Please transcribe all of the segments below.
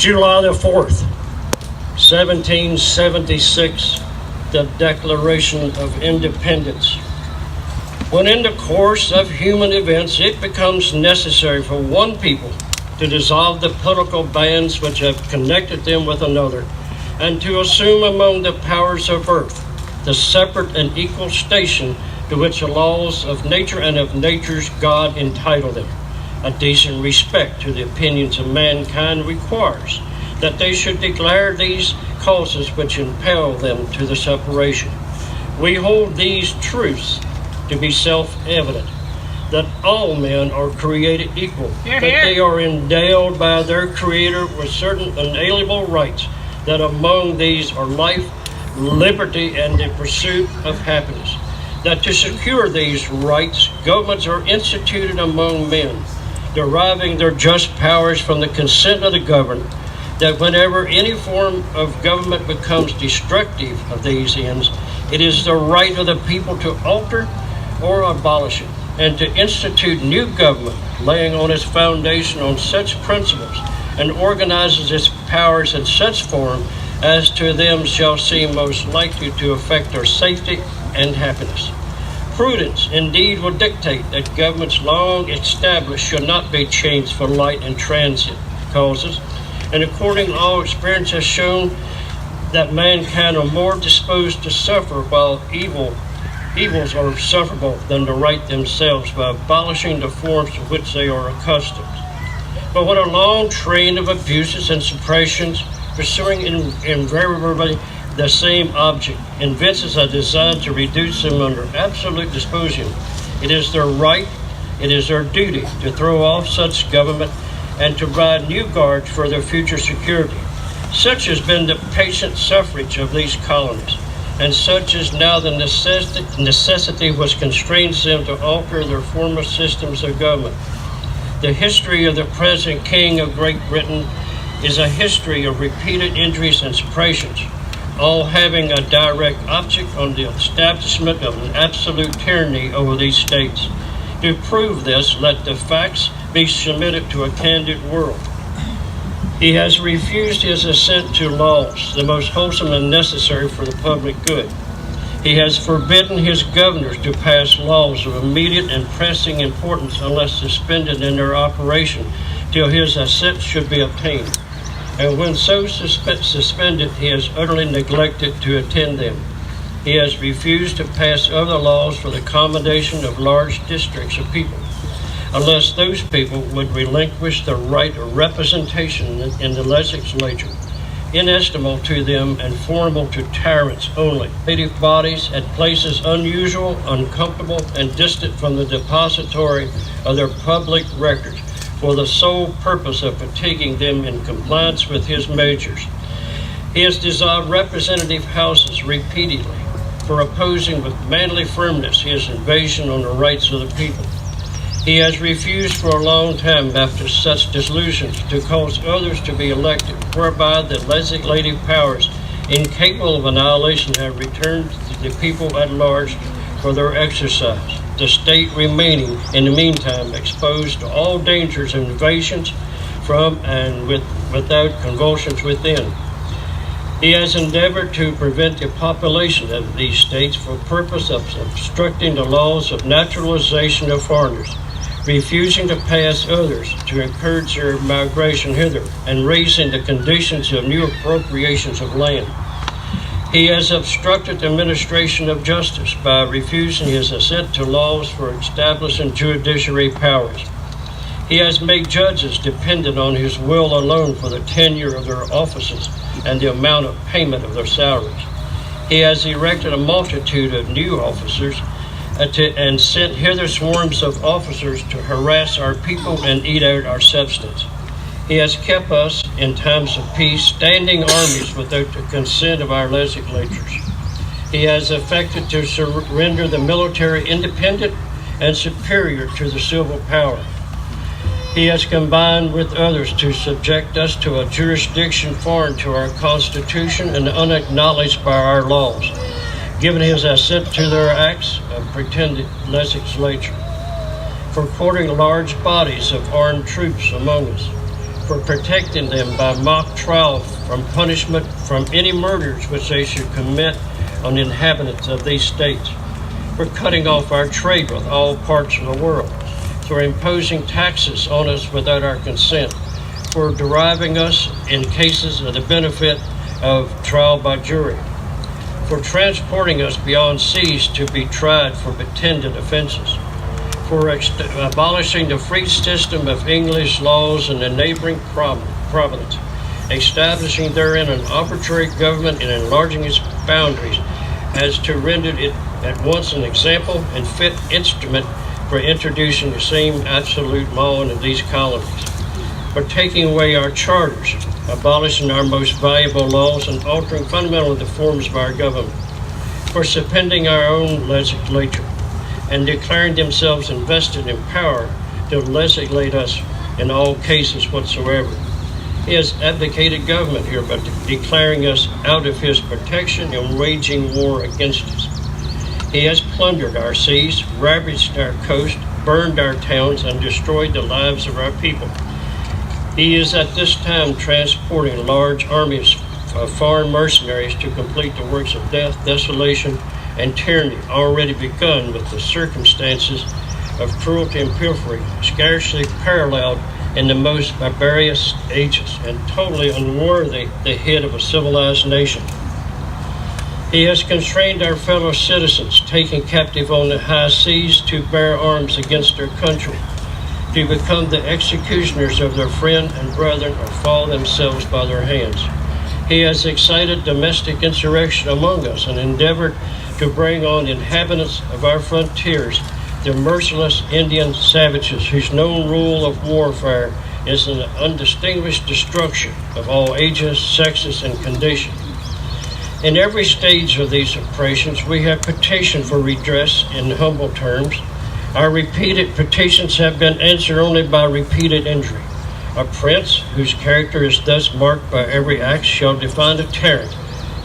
July the 4th, 1776, the Declaration of Independence. When in the course of human events it becomes necessary for one people to dissolve the political bands which have connected them with another, and to assume among the powers of earth the separate and equal station to which the laws of nature and of nature's God entitle them, a decent respect to the opinions of mankind requires that they should declare these causes which impel them to the separation. We hold these truths to be self-evident, that all men are created equal, that they are endowed by their Creator with certain unalienable rights, that among these are life, liberty, and the pursuit of happiness, that to secure these rights, governments are instituted among men, deriving their just powers from the consent of the governed, that whenever any form of government becomes destructive of these ends, it is the right of the people to alter or abolish it, and to institute new government, laying on its foundation on such principles, and organizes its powers in such form as to them shall seem most likely to affect their safety and happiness. Prudence, indeed, will dictate that governments long established should not be changed for light and transient causes, and according to all experience has shown that mankind are more disposed to suffer while evils are sufferable than to right themselves by abolishing the forms to which they are accustomed. But when a long train of abuses and suppressions, pursuing invariably the same object, evinces a desire to reduce them under absolute despotism, it is their right, it is their duty to throw off such government and to provide new guards for their future security. Such has been the patient suffrage of these colonies, and such is now the necessity which constrains them to alter their former systems of government. The history of the present King of Great Britain is a history of repeated injuries and suppressions, all having a direct object on the establishment of an absolute tyranny over these states. To prove this, let the facts be submitted to a candid world. He has refused his assent to laws, the most wholesome and necessary for the public good. He has forbidden his governors to pass laws of immediate and pressing importance unless suspended in their operation till his assent should be obtained. And when so suspended, he has utterly neglected to attend them. He has refused to pass other laws for the accommodation of large districts of people, unless those people would relinquish the right of representation in the legislature, inestimable to them and formable to tyrants only. Legislative bodies at places unusual, uncomfortable, and distant from the depository of their public records, for the sole purpose of fatiguing them in compliance with his measures. He has dissolved representative houses repeatedly for opposing with manly firmness his invasion on the rights of the people. He has refused for a long time after such dissolutions to cause others to be elected, whereby the legislative powers incapable of annihilation have returned to the people at large for their exercise, the state remaining in the meantime exposed to all dangers and invasions from and without convulsions within. He has endeavored to prevent the population of these states for purpose of obstructing the laws of naturalization of foreigners, refusing to pass others to encourage their migration hither, and raising the conditions of new appropriations of land. He has obstructed the administration of justice by refusing his assent to laws for establishing judiciary powers. He has made judges dependent on his will alone for the tenure of their offices and the amount of payment of their salaries. He has erected a multitude of new officers and sent hither swarms of officers to harass our people and eat out our substance. He has kept us, in times of peace, standing armies without the consent of our legislatures. He has effected to render the military independent and superior to the civil power. He has combined with others to subject us to a jurisdiction foreign to our Constitution and unacknowledged by our laws, given his assent to their acts of pretended legislature, for quartering large bodies of armed troops among us, for protecting them by mock trial from punishment from any murders which they should commit on the inhabitants of these states, for cutting off our trade with all parts of the world, for imposing taxes on us without our consent, for deriving us in cases of the benefit of trial by jury, for transporting us beyond seas to be tried for pretended offenses, for abolishing the free system of English laws in the neighboring province, establishing therein an arbitrary government and enlarging its boundaries as to render it at once an example and fit instrument for introducing the same absolute law into these colonies, for taking away our charters, abolishing our most valuable laws, and altering fundamentally the forms of our government, for subpending our own legislature, and declaring themselves invested in power to legislate us in all cases whatsoever. He has abdicated government here by declaring us out of his protection and waging war against us. He has plundered our seas, ravaged our coast, burned our towns, and destroyed the lives of our people. He is at this time transporting large armies of foreign mercenaries to complete the works of death, desolation, and tyranny already begun with the circumstances of cruelty and pilfering, scarcely paralleled in the most barbarous ages, and totally unworthy the head of a civilized nation. He has constrained our fellow citizens, taken captive on the high seas, to bear arms against their country, to become the executioners of their friend and brethren, or fall themselves by their hands. He has excited domestic insurrection among us and endeavored to bring on the inhabitants of our frontiers the merciless Indian savages whose known rule of warfare is an undistinguished destruction of all ages, sexes, and conditions. In every stage of these oppressions, we have petitioned for redress in humble terms. Our repeated petitions have been answered only by repeated injury. A prince whose character is thus marked by every act shall define a tyrant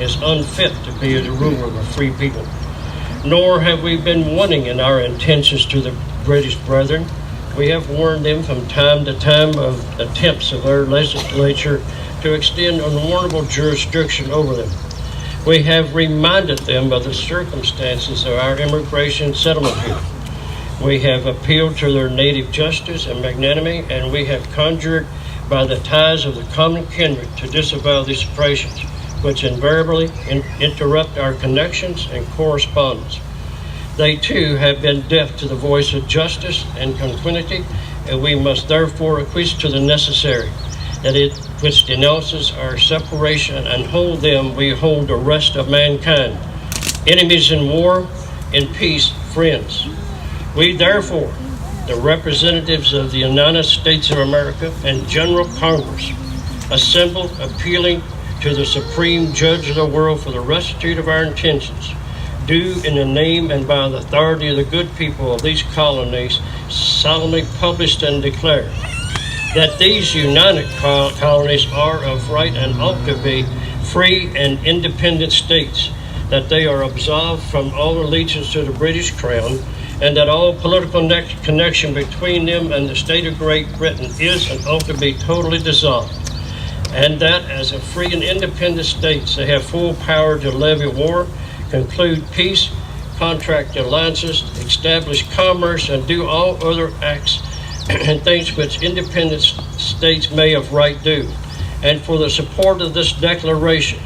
is unfit to be the ruler of a free people. Nor have we been wanting in our intentions to the British brethren. We have warned them from time to time of attempts of their legislature to extend unwarrantable jurisdiction over them. We have reminded them of the circumstances of our immigration settlement here. We have appealed to their native justice and magnanimity, and we have conjured by the ties of the common kindred to disavow these oppressions, which invariably interrupt our connections and correspondence. They too have been deaf to the voice of justice and conquenity, and we must therefore acquiesce to the necessary, that it which denounces our separation, and hold them we hold the rest of mankind, enemies in war, in peace friends. We therefore, the representatives of the United States of America and General Congress, assembled appealing to the Supreme Judge of the world for the rectitude of our intentions, do in the name and by the authority of the good people of these colonies solemnly publish and declare that these united colonies are of right and ought to be free and independent states, that they are absolved from all allegiance to the British Crown, and that all political connection between them and the state of Great Britain is and ought to be totally dissolved, and that as a free and independent states they have full power to levy war, conclude peace, contract alliances, establish commerce, and do all other acts and things which independent states may of right do. And for the support of this declaration,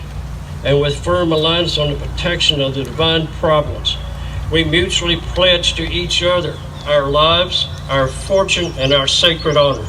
and with firm alliance on the protection of the divine providence, we mutually pledge to each other our lives, our fortune, and our sacred honor.